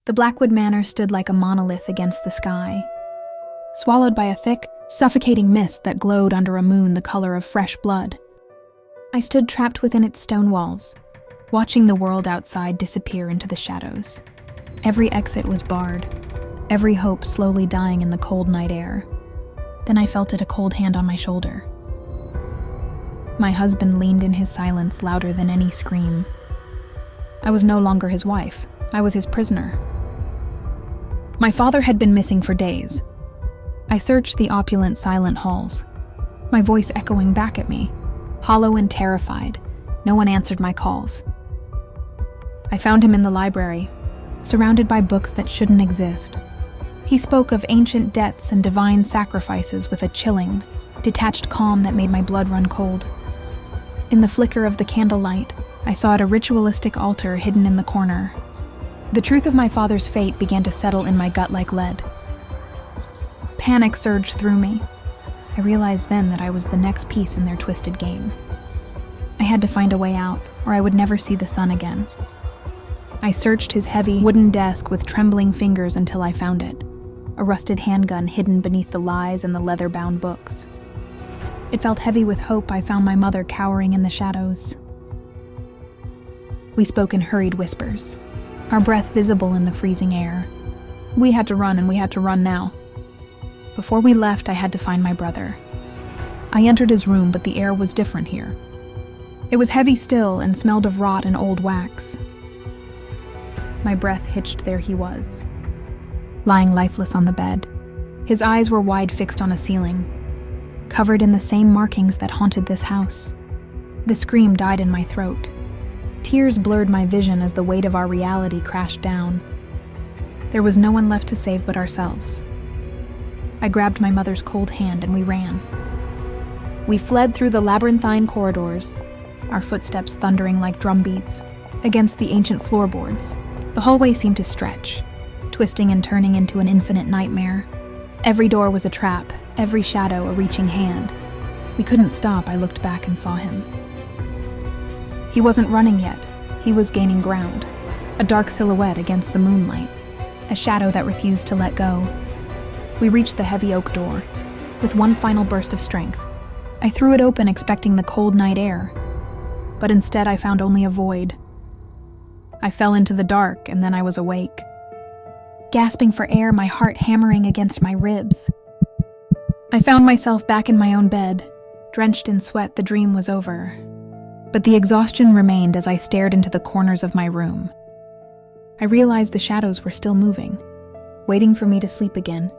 The Blackwood Manor stood like a monolith against the sky, swallowed by a thick, suffocating mist that glowed under a moon the color of fresh blood. I stood trapped within its stone walls, watching the world outside disappear into the shadows. Every exit was barred, every hope slowly dying in the cold night air. Then I felt a cold hand on my shoulder. My husband leaned in his silence louder than any scream. I was no longer his wife. I was his prisoner. My father had been missing for days. I searched the opulent, silent halls, my voice echoing back at me. Hollow and terrified, no one answered my calls. I found him in the library, surrounded by books that shouldn't exist. He spoke of ancient debts and divine sacrifices with a chilling, detached calm that made my blood run cold. In the flicker of the candlelight, I saw a ritualistic altar hidden in the corner. The truth of my father's fate began to settle in my gut like lead. Panic surged through me. I realized then that I was the next piece in their twisted game. I had to find a way out, or I would never see the sun again. I searched his heavy, wooden desk with trembling fingers until I found it, a rusted handgun hidden beneath the lies and the leather-bound books. It felt heavy with hope. I found my mother cowering in the shadows. We spoke in hurried whispers, our breath visible in the freezing air. We had to run, and we had to run now. Before we left, I had to find my brother. I entered his room, but the air was different here. It was heavy still and smelled of rot and old wax. My breath hitched. There he was, lying lifeless on the bed. His eyes were wide, fixed on a ceiling, covered in the same markings that haunted this house. The scream died in my throat. Tears blurred my vision as the weight of our reality crashed down. There was no one left to save but ourselves. I grabbed my mother's cold hand and we ran. We fled through the labyrinthine corridors, our footsteps thundering like drumbeats against the ancient floorboards. The hallway seemed to stretch, twisting and turning into an infinite nightmare. Every door was a trap, every shadow a reaching hand. We couldn't stop. I looked back and saw him. He wasn't running yet. He was gaining ground, a dark silhouette against the moonlight, a shadow that refused to let go. We reached the heavy oak door. With one final burst of strength, I threw it open, expecting the cold night air. But instead I found only a void. I fell into the dark, and then I was awake. Gasping for air, my heart hammering against my ribs. I found myself back in my own bed. Drenched in sweat, the dream was over. But the exhaustion remained as I stared into the corners of my room. I realized the shadows were still moving, waiting for me to sleep again.